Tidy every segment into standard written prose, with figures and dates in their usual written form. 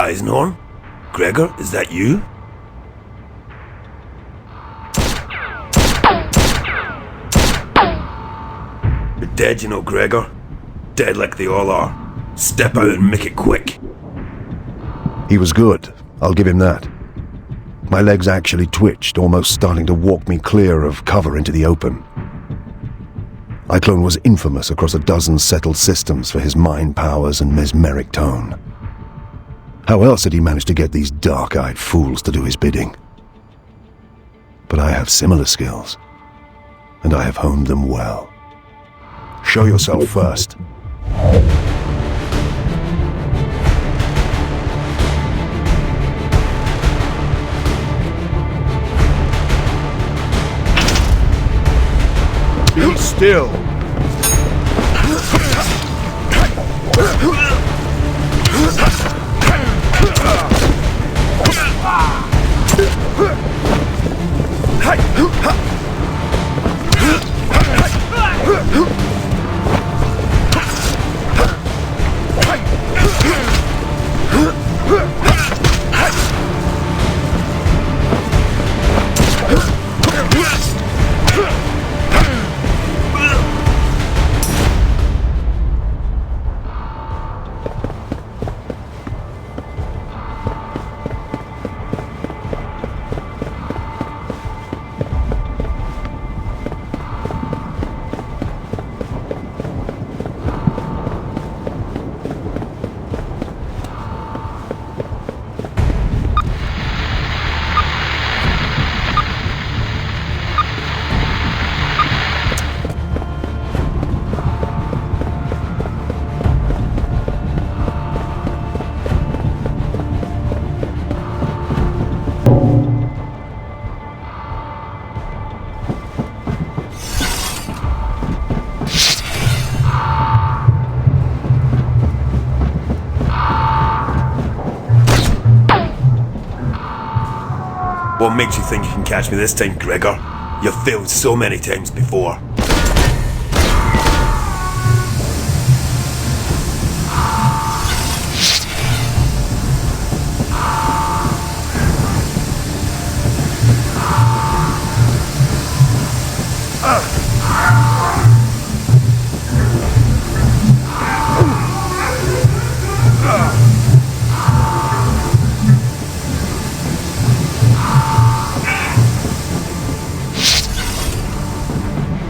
Eisenhorn? Gregor, is that you? You're dead, you know, Gregor. Dead like they all are. Step out and make it quick. He was good, I'll give him that. My legs actually twitched, almost starting to walk me clear of cover into the open. Eyeclone was infamous across a dozen settled systems for his mind powers and mesmeric tone. How else had he managed to get these dark-eyed fools to do his bidding? But I have similar skills, and I have honed them well. Show yourself first. Be still! What makes you think you can catch me this time, Gregor? You've failed so many times before.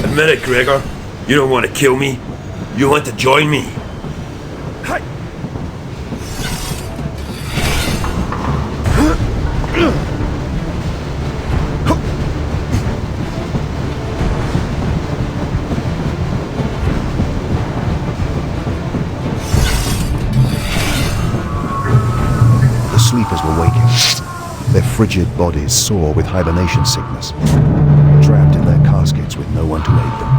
Admit it, Gregor. You don't want to kill me. You want to join me. The sleepers were waking. Their frigid bodies sore with hibernation sickness, trapped in their caskets with no one to aid them.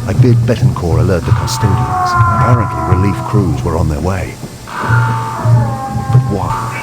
I bid Betancourt alert the custodians. Apparently relief crews were on their way. But why?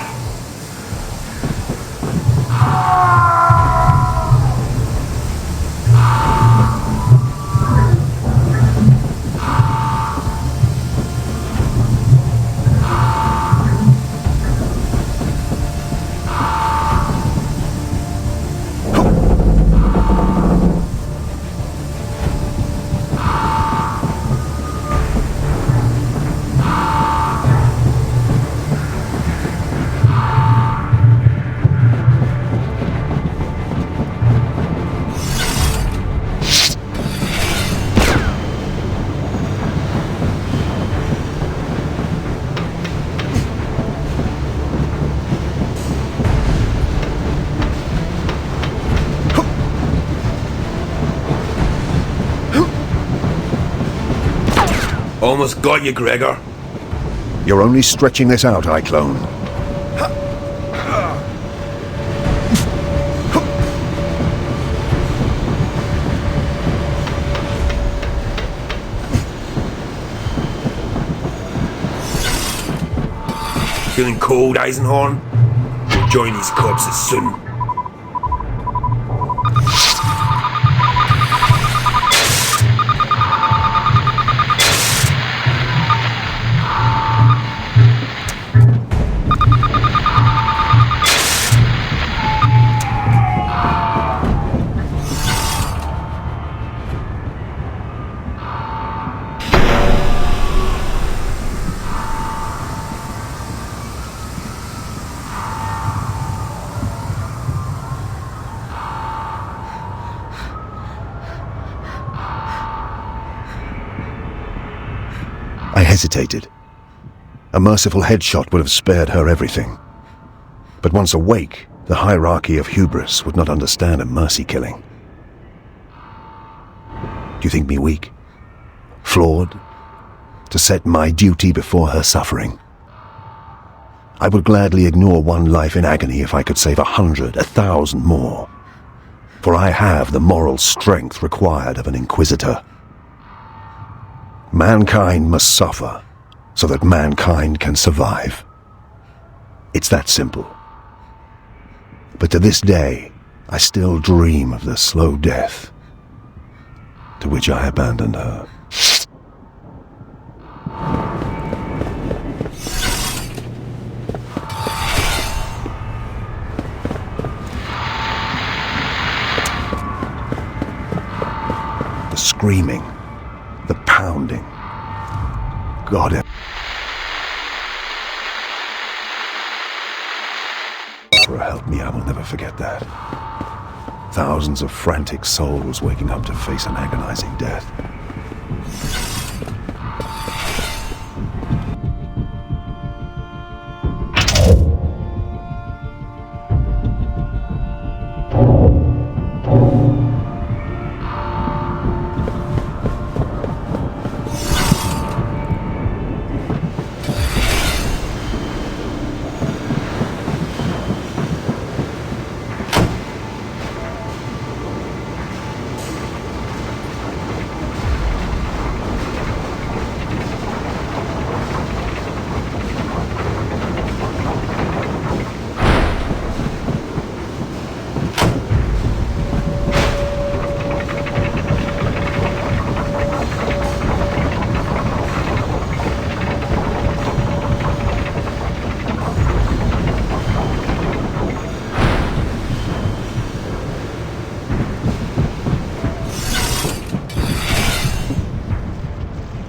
Almost got you, Gregor. You're only stretching this out, Eyeclone. Feeling cold, Eisenhorn? We'll join these corpses soon. hesitated. A merciful headshot would have spared her everything. But once awake, the hierarchy of hubris would not understand a mercy killing. Do you think me weak? Flawed? To set my duty before her suffering? I would gladly ignore one life in agony if I could save 100, 1,000 more. For I have the moral strength required of an inquisitor. Mankind must suffer so that mankind can survive. It's that simple. But to this day, I still dream of the slow death to which I abandoned her. The screaming, the pounding. God help me, I will never forget that. Thousands of frantic souls waking up to face an agonizing death.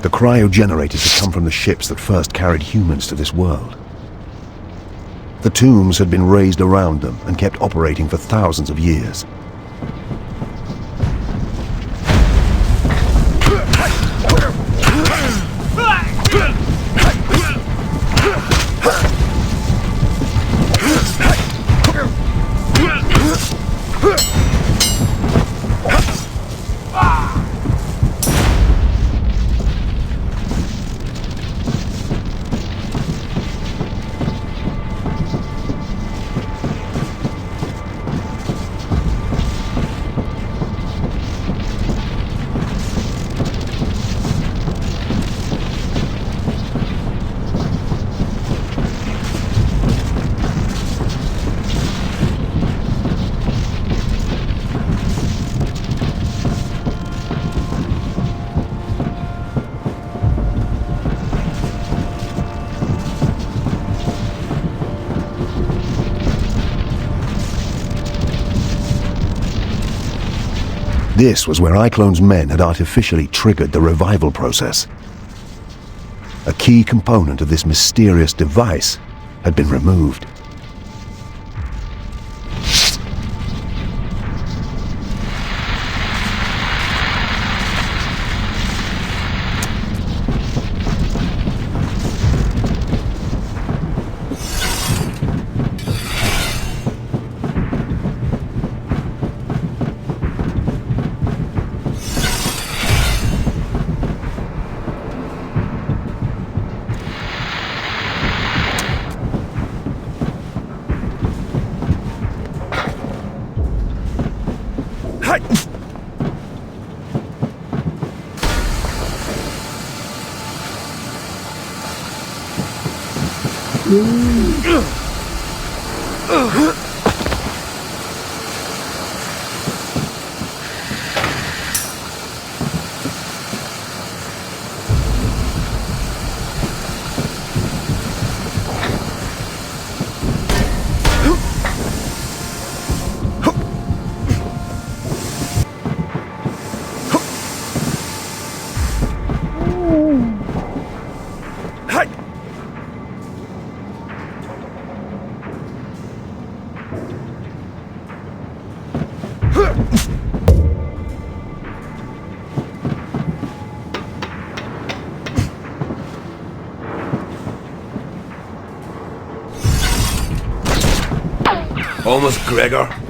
The cryogenerators had come from the ships that first carried humans to this world. The tombs had been raised around them and kept operating for thousands of years. This was where Eyeclone's men had artificially triggered the revival process. A key component of this mysterious device had been removed. yours, Gregor.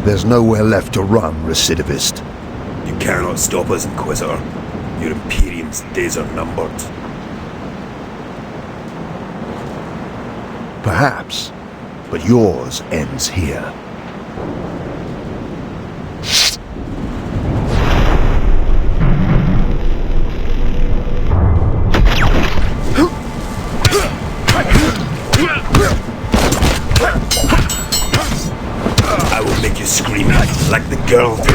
There's nowhere left to run, recidivist. You cannot stop us, Inquisitor. Your Imperium's days are numbered. Perhaps, but yours ends here. you screaming like the girl did.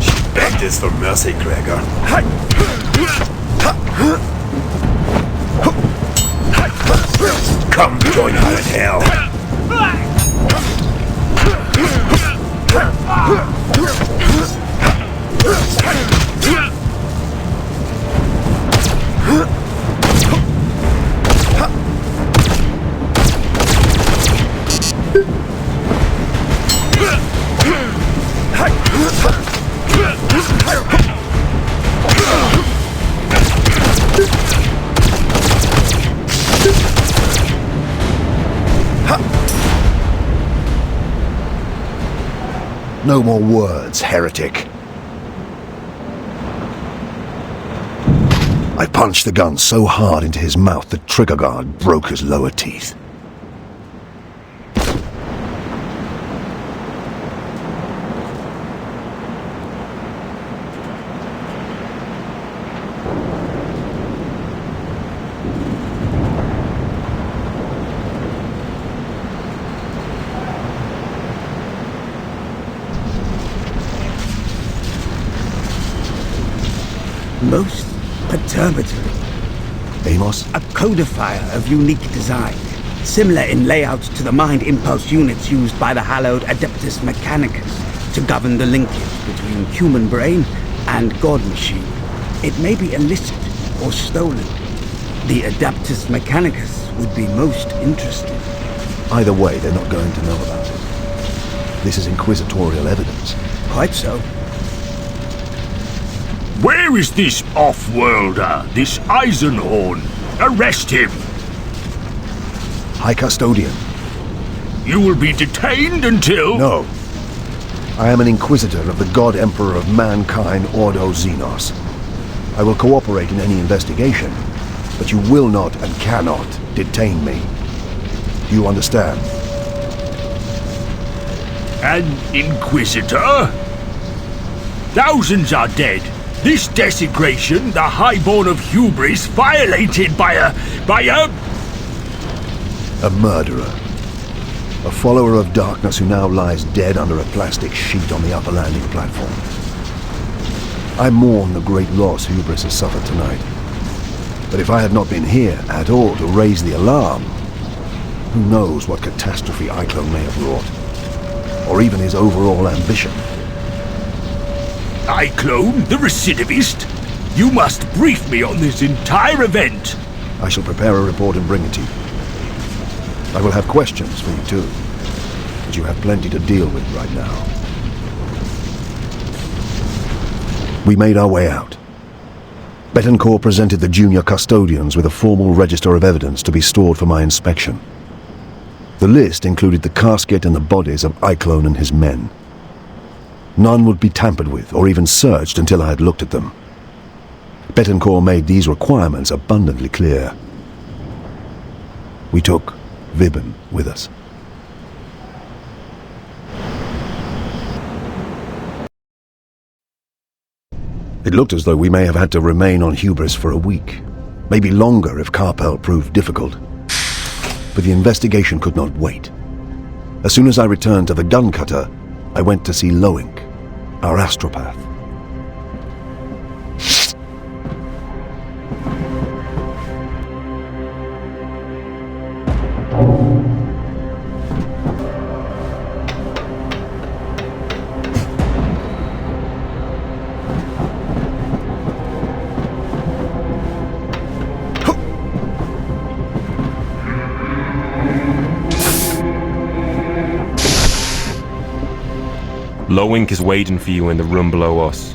She begged us for mercy, Gregor. Come join her in hell. No more words, heretic. I punched the gun so hard into his mouth that trigger guard broke his lower teeth. Most perturbatory. Amos? A codifier of unique design, similar in layout to the mind impulse units used by the hallowed Adeptus Mechanicus to govern the linkage between human brain and god machine. It may be illicit or stolen. The Adeptus Mechanicus would be most interested. Either way, they're not going to know about it. This is inquisitorial evidence. Quite so. Where is this off-worlder, this Eisenhorn? Arrest him! High Custodian. You will be detained until... No. I am an Inquisitor of the God Emperor of Mankind, Ordo Xenos. I will cooperate in any investigation, but you will not and cannot detain me. Do you understand? An Inquisitor? Thousands are dead. This desecration, the highborn of hubris, violated by a... A murderer. A follower of darkness who now lies dead under a plastic sheet on the upper landing platform. I mourn the great loss hubris has suffered tonight. But if I had not been here at all to raise the alarm, who knows what catastrophe Eyeclone may have wrought. Or even his overall ambition. Eyeclone, the recidivist? You must brief me on this entire event. I shall prepare a report and bring it to you. I will have questions for you too, but you have plenty to deal with right now. We made our way out. Betancourt presented the junior custodians with a formal register of evidence to be stored for my inspection. The list included the casket and the bodies of Eyeclone and his men. None would be tampered with or even searched until I had looked at them. Betancourt made these requirements abundantly clear. We took Vibben with us. It looked as though we may have had to remain on Hubris for a week, maybe longer if Carpel proved difficult. But the investigation could not wait. As soon as I returned to the gun cutter, I went to see Loink, our astropath. Loink is waiting for you in the room below us.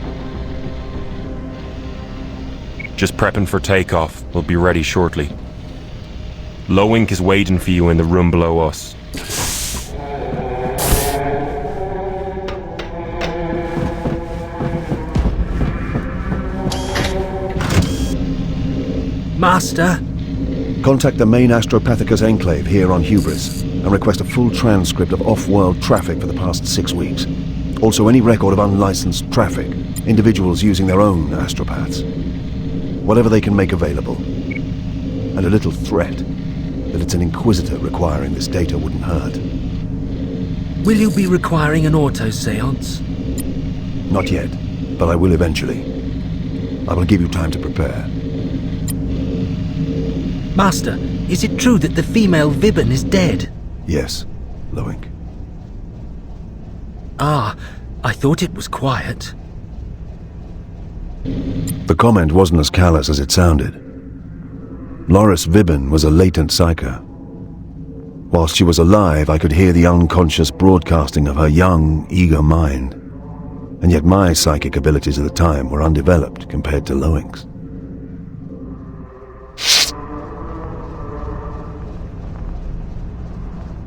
Just prepping for takeoff. We'll be ready shortly. Loink is waiting for you in the room below us. Master? Contact the main Astropathicus enclave here on Hubris and request a full transcript of off-world traffic for the past 6 weeks. Also any record of unlicensed traffic, individuals using their own astropaths. Whatever they can make available. And a little threat. that it's an inquisitor requiring this data wouldn't hurt. Will you be requiring an auto-seance? Not yet, but I will eventually. I will give you time to prepare. Master, is it true that the female Vibben is dead? Yes, Loink. Ah, I thought it was quiet. The comment wasn't as callous as it sounded. Loris Vibben was a latent psyker. Whilst she was alive, I could hear the unconscious broadcasting of her young, eager mind. And yet my psychic abilities at the time were undeveloped compared to Loink's.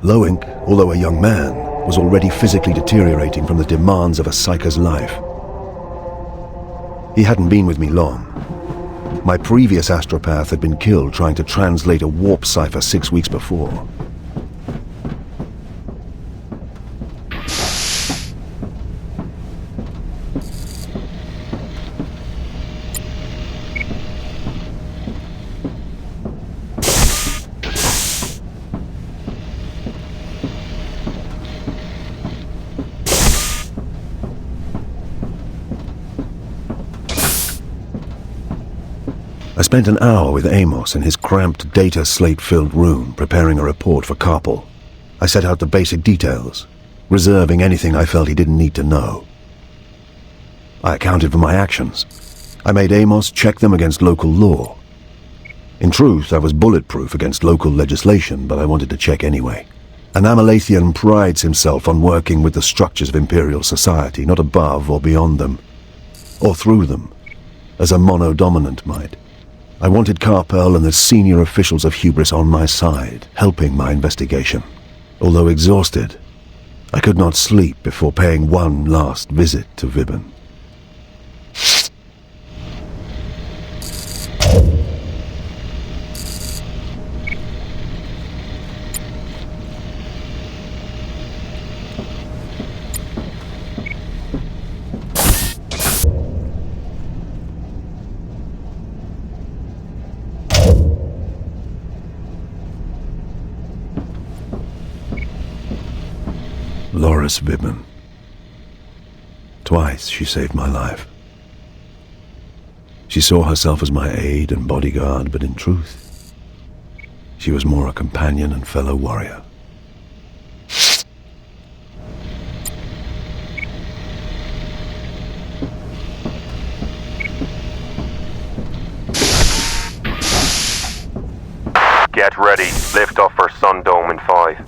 Loink, although a young man, was already physically deteriorating from the demands of a psyker's life. He hadn't been with me long. My previous astropath had been killed trying to translate a warp cipher 6 weeks before. I spent an hour with Amos in his cramped data slate-filled room preparing a report for Carpal. I set out the basic details, reserving anything I felt he didn't need to know. I accounted for my actions. I made Amos check them against local law. In truth, I was bulletproof against local legislation, but I wanted to check anyway. An Amalathian prides himself on working with the structures of Imperial society, not above or beyond them, or through them, as a mono-dominant might. I wanted Carpal and the senior officials of Hubris on my side, helping my investigation. Although exhausted, I could not sleep before paying one last visit to Vibben. Loris Vibben. Twice she saved my life. She saw herself as my aide and bodyguard, but in truth, she was more a companion and fellow warrior. Get ready. Lift off for Sun Dome in 5.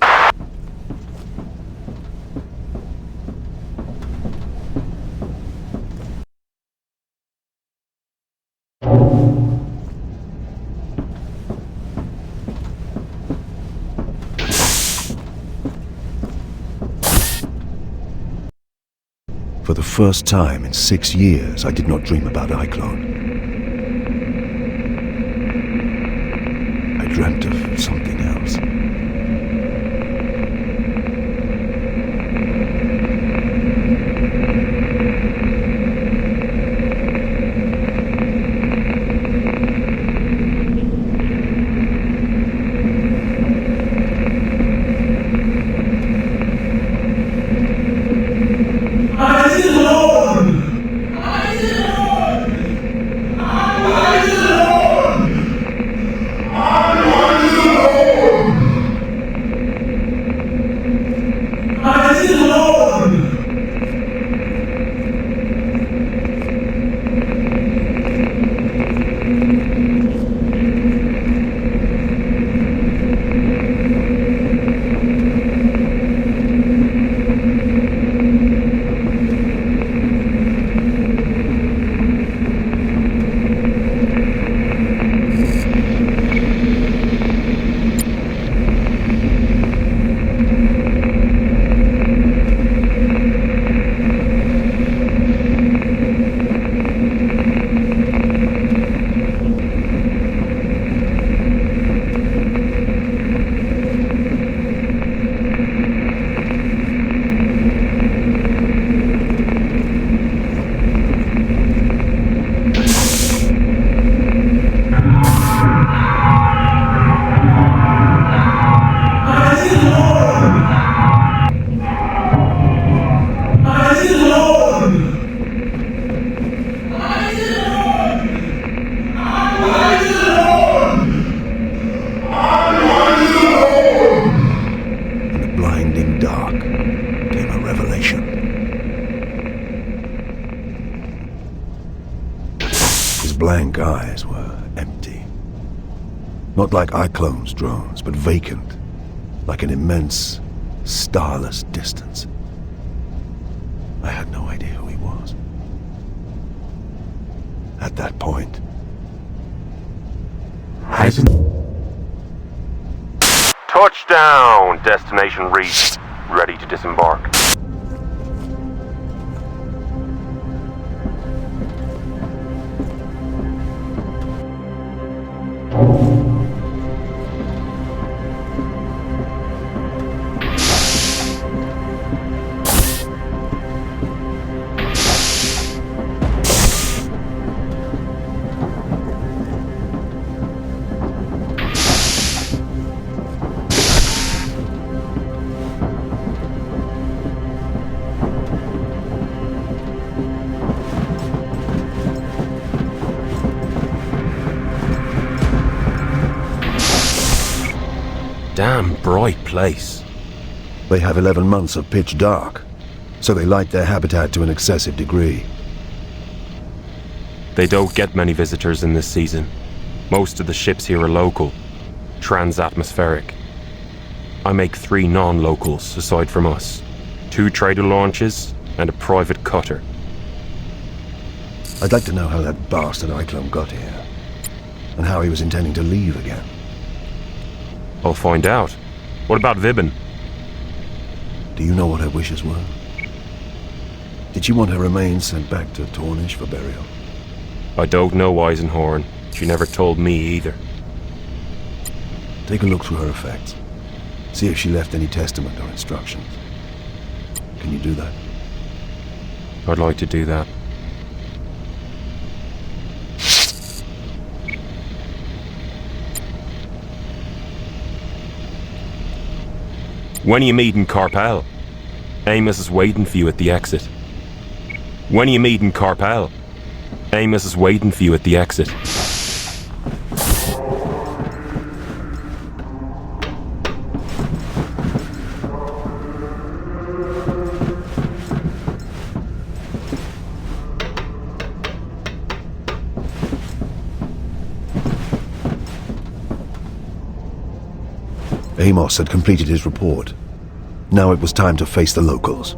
For the first time in 6 years, I did not dream about Eyeclone. I dreamt of something else. Eisenhorn! skies were empty. Not like Eyeclone's drones, but vacant, like an immense, starless distance. I had no idea who he was. At that point, Touchdown! Destination reached. Ready to disembark. Damn bright place. they have 11 months of pitch dark, so they light their habitat to an excessive degree. They don't get many visitors in this season. Most of the ships here are local, trans-atmospheric. I make 3 non-locals aside from us. 2 trader launches and a private cutter. I'd like to know how that bastard Eyeclone got here, and how he was intending to leave again. I'll find out. What about Vibin? Do you know what her wishes were? Did she want her remains sent back to Tornish for burial? I don't know Eisenhorn. She never told me either. Take a look through her effects. See if she left any testament or instructions. Can you do that? I'd like to do that. When are you meeting Carpel? Amos is waiting for you at the exit. When are you meeting Carpel? Amos is waiting for you at the exit. Amos had completed his report. Now it was time to face the locals.